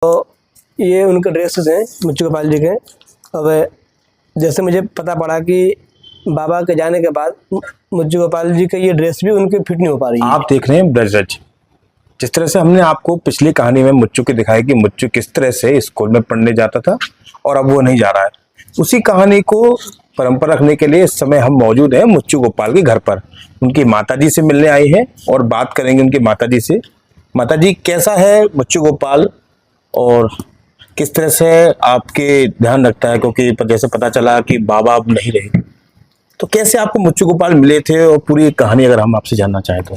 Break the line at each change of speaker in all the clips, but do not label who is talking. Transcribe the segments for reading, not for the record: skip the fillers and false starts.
तो ये उनके ड्रेसेस हैं मुच्चू गोपाल जी के। अब जैसे मुझे पता पड़ा कि बाबा के जाने के बाद मुच्चू गोपाल जी का ये ड्रेस भी उनके फिट नहीं हो पा रही है।
आप देख रहे हैं ब्रजराज। जिस तरह से हमने आपको पिछली कहानी में मुच्चू की दिखाई कि मुच्चू किस तरह से स्कूल में पढ़ने जाता था और अब वो नहीं जा रहा है, उसी कहानी को परंपरा रखने के लिए इस समय हम मौजूद हैं मुच्चू गोपाल के घर पर। उनकी माताजी से मिलने आई हैं और बात करेंगे उनकी माताजी से। माताजी, कैसा है मुच्चू गोपाल और किस तरह से आपके ध्यान रखता है? क्योंकि जैसे पता चला कि बाबा अब नहीं रहे, तो कैसे आपको मुच्चू गोपाल मिले थे और पूरी कहानी अगर हम आपसे जानना चाहें तो।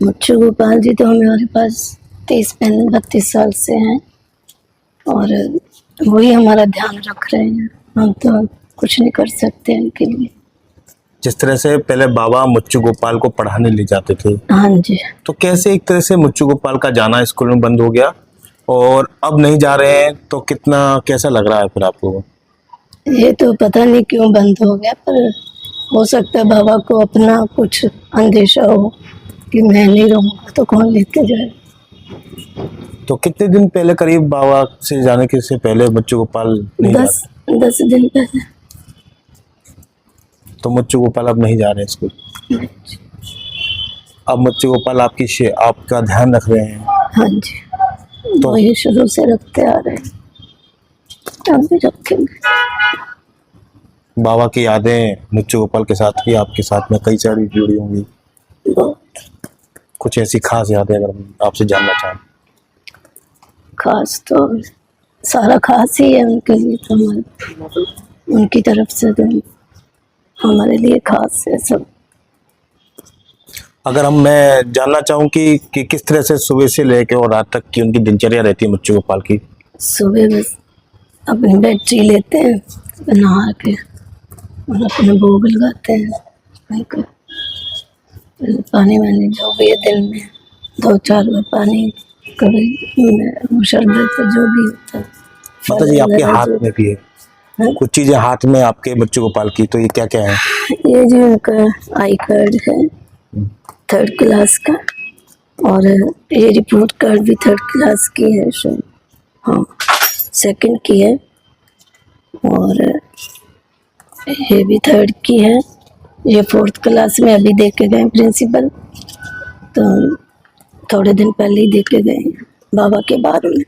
मुच्चू गोपाल जी तो हमारे पास 30-32 साल से हैं और वही हमारा ध्यान रख रहे हैं। हम तो कुछ नहीं कर सकते उनके लिए।
जिस तरह से पहले बाबा मुच्चू गोपाल को पढ़ाने ले जाते थे,
हाँ जी,
तो कैसे एक तरह से मुच्चू गोपाल का जाना स्कूल में बंद हो गया और अब नहीं जा रहे हैं, तो कितना कैसा लग रहा है फिर आपको?
ये तो पता नहीं क्यों बंद हो गया, पर हो सकता है बाबा को अपना कुछ अंदेशा हो कि मैं नहीं रहूँगा तो कौन लेके जाए।
तो कितने दिन पहले करीब बाबा से जाने के से पहले मुच्चू गोपाल नहीं जा रहे?
10 दिन पहले।
तो मुच्चू गोपाल अब नहीं जा रहे स्कूल। अब मुच्चू गोपाल आपका ध्यान रख रहे हैं।
हाँ जी, तो वही शुरू से रखते आ रहे हैं, अब भी रखेंगे।
बाबा की यादें मुच्चू गोपाल के साथ की आपके साथ में कई सारी जुड़ी होंगी।
बहुत
कुछ ऐसी खास यादें अगर हम आपसे जानना चाहें?
खास तो सारा खास ही है उनके लिए, तो हमारे उनकी तरफ से तो हमारे लिए खास है सब।
अगर मैं जानना चाहूँ कि किस तरह से सुबह से लेकर और रात तक की उनकी दिनचर्या रहती है मुच्चू गोपाल की?
सुबह बस अपनी बैटरी लेते हैं, नहा के और अपने भोग लगाते हैं। पानी वानी जो भी है दिन में 2-4 बार पानी, कभी शरबत जो भी होता है।
माता जी, आपके हाथ में भी है कुछ चीजें हाथ में आपके मुच्चू गोपाल की, तो ये क्या क्या है?
ये जो उनका आई कार्ड है 3rd क्लास का, और ये रिपोर्ट कार्ड भी 3rd क्लास की है शायद, हाँ 2nd की है, और ये भी 3rd की है। ये 4th क्लास में अभी दे के गए प्रिंसिपल, तो थोड़े दिन पहले ही दे के गए बाबा के बारे में।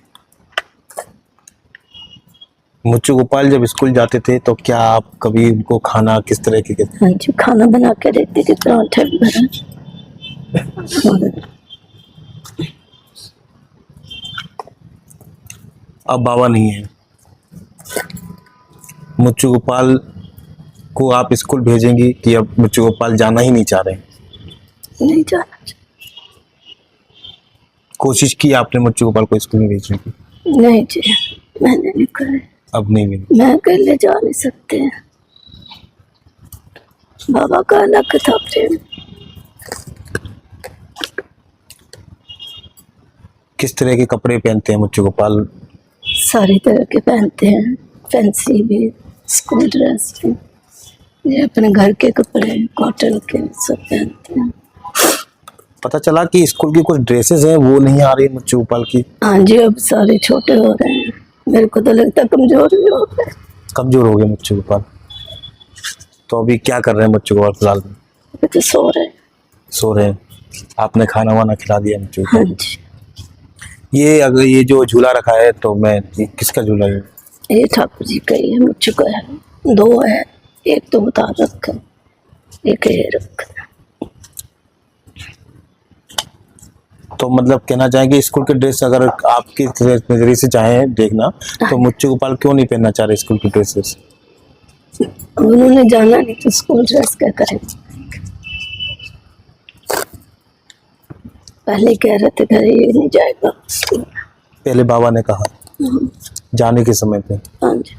मुच्चू गोपाल जब स्कूल जाते थे तो क्या आप कभी उनको खाना किस तरह के?
हाँ जी, खाना बना के देते थे, पराठे बना।
अब बाबा नहीं है, मुच्चू गोपाल को आप स्कूल भेजेंगी कि अब मुच्चू गोपाल जाना ही नहीं चाह रहे?
नहीं जाना चाहिए।
कोशिश की आपने मुच्चू गोपाल को स्कूल में भेजने की?
नहीं जी, मैंने नहीं कहा।
अब नहीं भेज।
मैं अकेले जा नहीं सकते हैं, बाबा का अलग था प्रेम।
किस तरह के कपड़े पहनते हैं मुच्चू गोपाल?
सारी तरह के पहनते हैं, फैंसी भी, स्कूल ड्रेस भी, ये अपने घर के कपड़े कॉटन के सब पहनते हैं।
पता चला कि स्कूल की कुछ ड्रेसेस हैं वो नहीं आ रही मुच्चू गोपाल की।
हाँ जी, अब सारे छोटे हो रहे हैं, मेरे को तो लगता है कमजोर भी हो गए।
कमजोर हो गए मुच्चू गोपाल। तो अभी क्या कर रहे हैं मुच्चू गोपाल फिलहाल?
अभी तो सो रहे हैं।
सो रहे हैं। आपने खाना वाना खिला दिया मुच्चू
हाँ
गोपाल?
जी।
ये जो झूला रखा है, तो मैं किसका झूला है?
ये ठाकुर जी का ही है, मुझ का है। 2 है, एक तो उतार रखा, एक ये रखा।
तो मतलब कहना चाहेंगे स्कूल के ड्रेस अगर आपकी नजरिए से चाहें देखना, तो मुच्चू गोपाल क्यों नहीं पहनना चाह रहे स्कूल की ड्रेसेस?
उन्होंने जाना नहीं तो स्कूल ड्रेस क्या करेंगे। पहले कह रहे थे घर ये नहीं जाएगा स्कूल।
पहले बाबा ने कहा जाने के समय पे?
हाँ जी।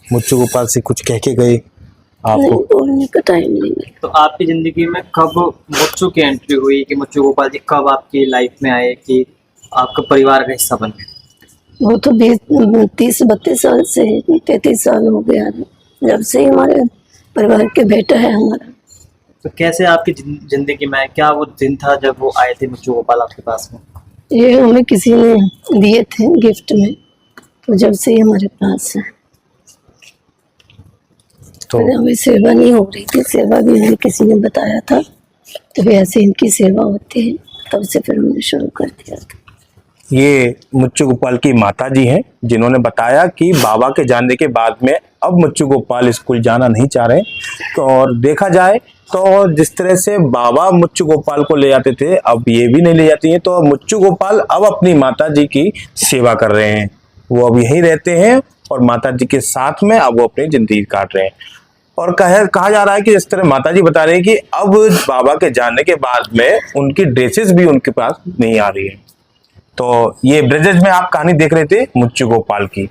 मुच्चू गोपाल से कुछ कह के गए आपको?
नहीं, बोलने का टाइम नहीं मिला।
तो आपकी जिंदगी में कब मुच्चू की एंट्री हुई कि मुच्चू गोपाल जी कब आपकी लाइफ में आए कि आपका परिवार का हिस्सा बन गए?
वो तो 30-32 साल से, 33 साल हो गया जब से हमारे परिवार के बेटा है हमारा।
तो कैसे आपकी जिंदगी में क्या वो दिन था जब वो आए थे मुच्चू गोपाल आपके पास में?
ये हमें किसी ने दिए थे गिफ्ट में, तो जब से ही हमारे पास है।
तो
पहले हमें सेवा नहीं हो रही थी, सेवा भी हमें किसी ने बताया था, तो फिर ऐसे इनकी सेवा होती है, तब से फिर हमने शुरू कर दिया था।
ये मुच्चू गोपाल की माता जी हैं, जिन्होंने बताया कि बाबा के जाने के बाद में अब मुच्चू गोपाल स्कूल जाना नहीं चाह रहे। तो और देखा जाए तो जिस तरह से बाबा मुच्चू गोपाल को ले जाते थे, अब ये भी नहीं ले जाती हैं। तो मुच्चू गोपाल अब अपनी माता जी की सेवा कर रहे हैं, वो अब यहीं रहते हैं और माता जी के साथ में अब वो अपनी जिंदगी काट रहे हैं। और कहा जा रहा है कि जिस तरह माता जी बता रहे हैं कि अब बाबा के जाने के बाद में उनकी ड्रेसेस भी उनके पास नहीं आ रही है। तो ये ब्रजेश में आप कहानी देख रहे थे मुच्चू गोपाल की।